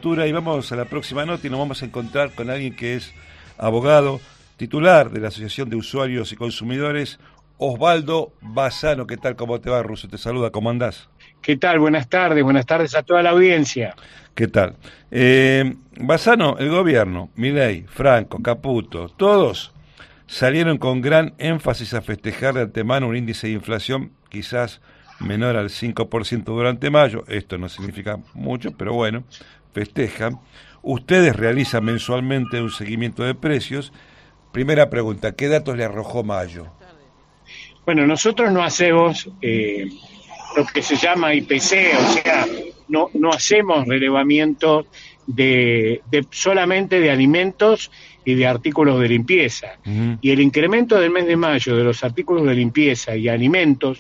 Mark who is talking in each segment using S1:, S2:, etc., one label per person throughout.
S1: Agricultura y vamos a la próxima nota y nos vamos a encontrar con alguien que es abogado, titular de la Asociación de Usuarios y Consumidores, Osvaldo Bassano. ¿Qué tal? ¿Cómo te va, Russo? Te saluda, ¿cómo andás?
S2: ¿Qué tal? Buenas tardes a toda la audiencia.
S1: ¿Qué tal? Bassano, el gobierno, Milei, Franco, Caputo, todos salieron con gran énfasis a festejar de antemano un índice de inflación quizás menor al 5% durante mayo. Esto no significa mucho, pero bueno, festejan. Ustedes realizan mensualmente un seguimiento de precios. Primera pregunta, ¿qué datos le arrojó mayo?
S2: Bueno, nosotros no hacemos lo que se llama IPC, o sea, no hacemos relevamiento solamente de alimentos y de artículos de limpieza.
S1: Uh-huh.
S2: Y el incremento del mes de mayo de los artículos de limpieza y alimentos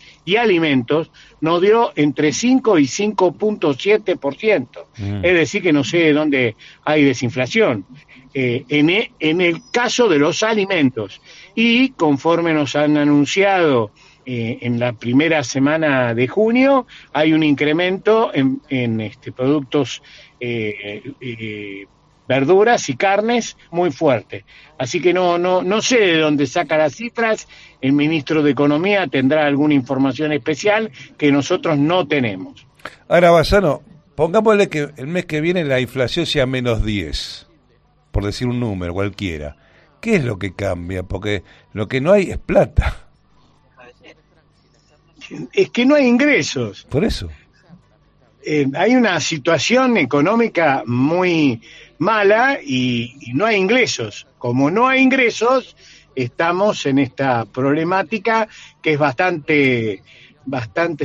S2: nos dio entre 5 y 5.7%.
S1: Uh-huh.
S2: Es decir, que no sé de dónde hay desinflación. En el caso de los alimentos. Y conforme nos han anunciado en la primera semana de junio, hay un incremento en productos, verduras y carnes muy fuerte. Así que no sé de dónde saca las cifras. El ministro de Economía tendrá alguna información especial que nosotros no tenemos.
S1: Ahora, Bassano, pongámosle que el mes que viene la inflación sea menos 10, por decir un número cualquiera. ¿Qué es lo que cambia? Porque lo que no hay es plata.
S2: Es que no hay ingresos.
S1: Por eso.
S2: Hay una situación económica muy mala y no hay ingresos. Como no hay ingresos, estamos en esta problemática que es bastante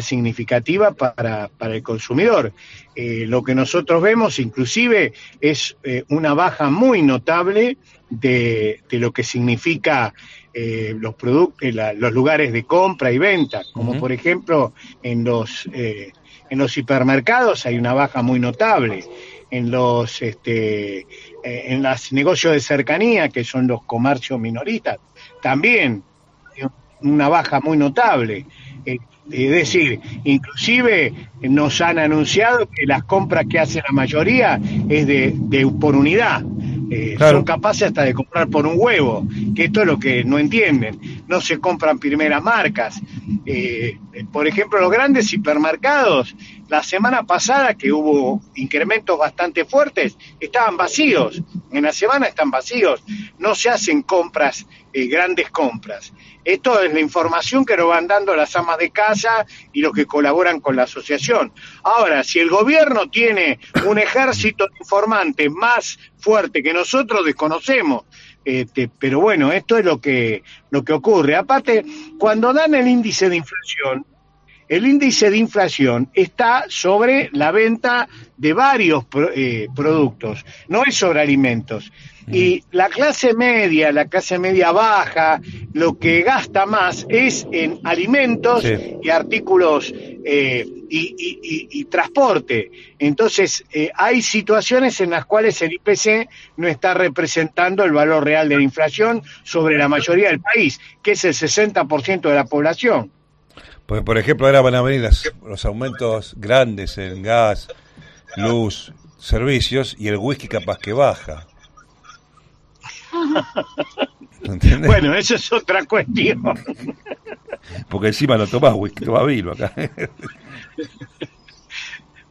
S2: significativa para el consumidor. Lo que nosotros vemos inclusive es una baja muy notable de lo que significa los productos, los lugares de compra y venta, como por ejemplo en los hipermercados hay una baja muy notable, en los negocios de cercanía, que son los comercios minoristas, también una baja muy notable. Es decir, inclusive nos han anunciado que las compras que hace la mayoría es por unidad. Claro. Son capaces hasta de comprar por un huevo, que esto es lo que no entienden. No se compran primeras marcas. Por ejemplo, los grandes hipermercados, la semana pasada que hubo incrementos bastante fuertes, estaban vacíos. En la semana están vacíos. No se hacen compras, grandes compras. Esto es la información que nos van dando las amas de casa y los que colaboran con la asociación. Ahora, si el gobierno tiene un ejército de informantes más fuerte que nosotros, desconocemos. Pero bueno, esto es lo que ocurre. Aparte, cuando dan el índice de inflación está sobre la venta de varios productos, no es sobre alimentos. Y la clase media baja, lo que gasta más es en alimentos, sí, y artículos y transporte. Entonces, hay situaciones en las cuales el IPC no está representando el valor real de la inflación sobre la mayoría del país, que es el 60% de la población.
S1: Porque, por ejemplo, ahora van a venir los aumentos grandes en gas, luz, servicios, y el whisky capaz que baja. ¿Entiendes?
S2: Bueno, eso es otra cuestión.
S1: Porque encima no tomás whisky, tomás vino acá.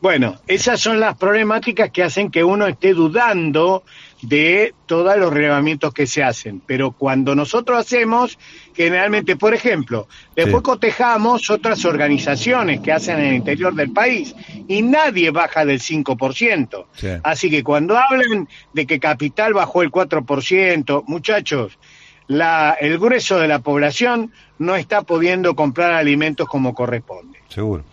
S2: Bueno, esas son las problemáticas que hacen que uno esté dudando de todos los relevamientos que se hacen. Pero cuando nosotros hacemos, generalmente, por ejemplo, después cotejamos otras organizaciones que hacen en el interior del país y nadie baja del 5%. Sí. Así que cuando hablan de que Capital bajó el 4%, muchachos, el grueso de la población no está pudiendo comprar alimentos como corresponde.
S1: Seguro.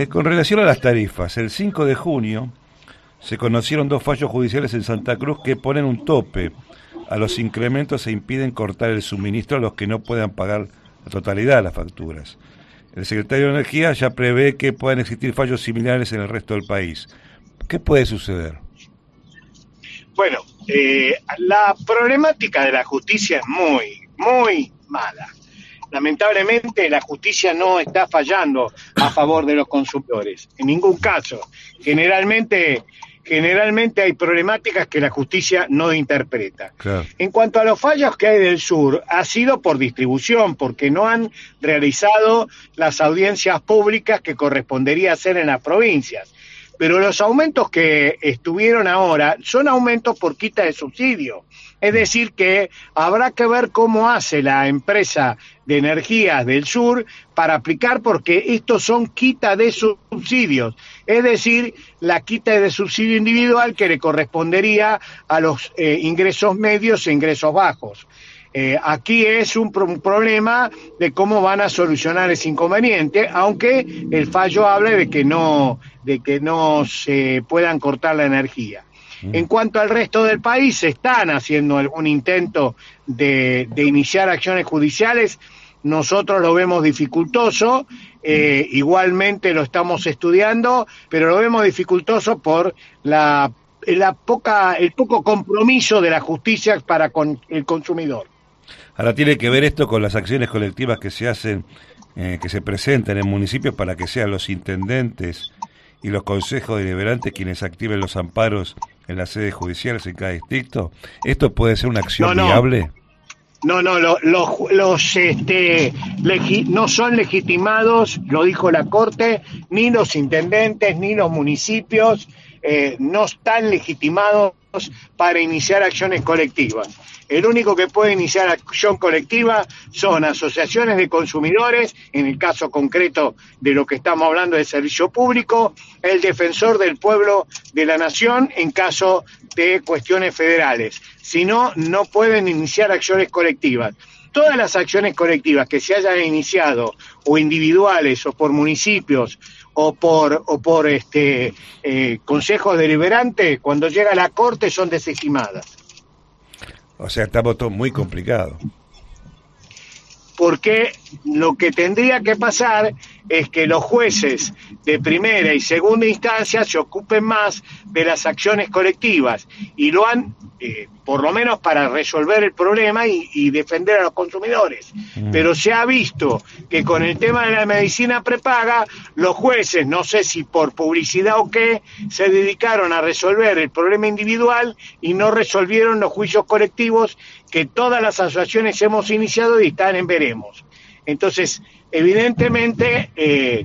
S1: Con relación a las tarifas, el 5 de junio se conocieron 2 fallos judiciales en Santa Cruz que ponen un tope a los incrementos e impiden cortar el suministro a los que no puedan pagar la totalidad de las facturas. El secretario de Energía ya prevé que puedan existir fallos similares en el resto del país. ¿Qué puede suceder?
S2: Bueno, la problemática de la justicia es muy, muy mala. Lamentablemente la justicia no está fallando a favor de los consumidores, en ningún caso. Generalmente generalmente hay problemáticas que la justicia no interpreta.
S1: Claro.
S2: En cuanto a los fallos que hay del sur, ha sido por distribución, porque no han realizado las audiencias públicas que correspondería hacer en las provincias. Pero los aumentos que estuvieron ahora son aumentos por quita de subsidio. Es decir, que habrá que ver cómo hace la empresa de energías del sur para aplicar, porque estos son quita de subsidios. Es decir, la quita de subsidio individual que le correspondería a los ingresos medios e ingresos bajos. Aquí es un problema de cómo van a solucionar ese inconveniente, aunque el fallo habla de que no se puedan cortar la energía. En cuanto al resto del país, están haciendo algún intento de iniciar acciones judiciales. Nosotros lo vemos dificultoso, igualmente lo estamos estudiando, pero lo vemos dificultoso por el poco compromiso de la justicia para con el consumidor.
S1: Ahora tiene que ver esto con las acciones colectivas que se hacen, que se presentan en municipios para que sean los intendentes y los consejos deliberantes quienes activen los amparos en las sedes judiciales en cada distrito. ¿Esto puede ser una acción viable?
S2: No, no son legitimados, lo dijo la Corte, ni los intendentes ni los municipios no están legitimados para iniciar acciones colectivas. El único que puede iniciar acción colectiva son asociaciones de consumidores, en el caso concreto de lo que estamos hablando de servicio público, el defensor del pueblo de la nación en caso de cuestiones federales. Si no, no pueden iniciar acciones colectivas. Todas las acciones colectivas que se hayan iniciado, o individuales, o por municipios, o por consejos deliberantes, cuando llega a la Corte son desestimadas.
S1: O sea, estamos todos muy complicados.
S2: Porque lo que tendría que pasar es que los jueces de primera y segunda instancia se ocupen más de las acciones colectivas y lo han, por lo menos para resolver el problema y defender a los consumidores. Pero se ha visto que con el tema de la medicina prepaga, los jueces, no sé si por publicidad o qué, se dedicaron a resolver el problema individual y no resolvieron los juicios colectivos que todas las asociaciones hemos iniciado y están en veremos. Entonces, evidentemente,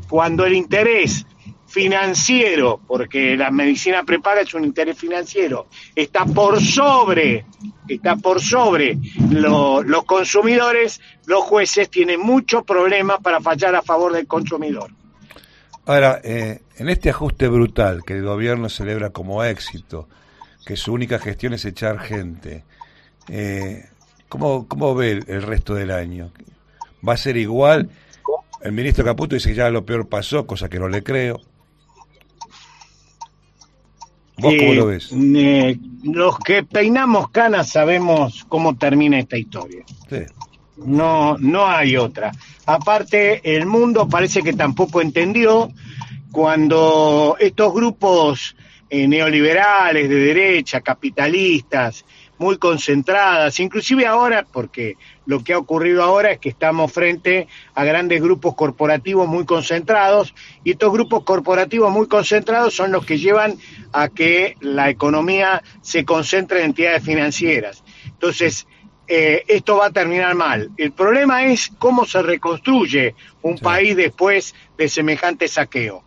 S2: cuando el interés financiero, porque la medicina prepaga es un interés financiero, está por sobre los consumidores, los jueces tienen muchos problemas para fallar a favor del consumidor.
S1: Ahora, en este ajuste brutal que el gobierno celebra como éxito, que su única gestión es echar gente, ¿cómo ve el resto del año? ¿Va a ser igual? El ministro Caputo dice que ya lo peor pasó, cosa que no le creo. ¿Vos cómo lo ves?
S2: Los que peinamos canas sabemos cómo termina esta historia.
S1: Sí.
S2: No hay otra. Aparte, el mundo parece que tampoco entendió cuando estos grupos neoliberales de derecha, capitalistas, muy concentradas, inclusive ahora, porque lo que ha ocurrido ahora es que estamos frente a grandes grupos corporativos muy concentrados, y estos grupos corporativos muy concentrados son los que llevan a que la economía se concentre en entidades financieras. Entonces, esto va a terminar mal. El problema es cómo se reconstruye un país después de semejante saqueo.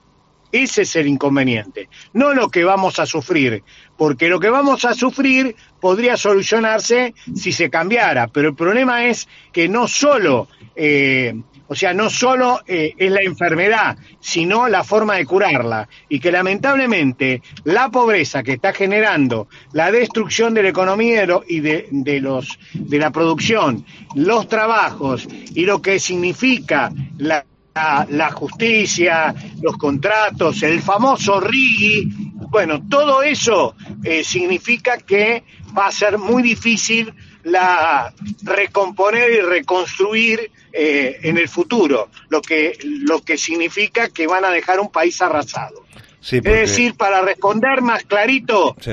S2: Ese es el inconveniente, no lo que vamos a sufrir, porque lo que vamos a sufrir podría solucionarse si se cambiara, pero el problema es que no solo es la enfermedad, sino la forma de curarla, y que lamentablemente la pobreza que está generando la destrucción de la economía y de la producción, los trabajos y lo que significa la justicia, los contratos, el famoso RIGI, bueno, todo eso significa que va a ser muy difícil recomponer y reconstruir en el futuro, lo que significa que van a dejar un país arrasado. Sí, porque... Es decir, para responder más clarito, sí.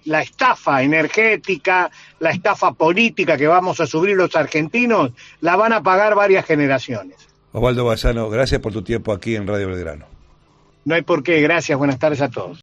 S2: La estafa energética, la estafa política que vamos a sufrir los argentinos, la van a pagar varias generaciones.
S1: Osvaldo Bassano, gracias por tu tiempo aquí en Radio Belgrano.
S2: No hay por qué. Gracias. Buenas tardes a todos.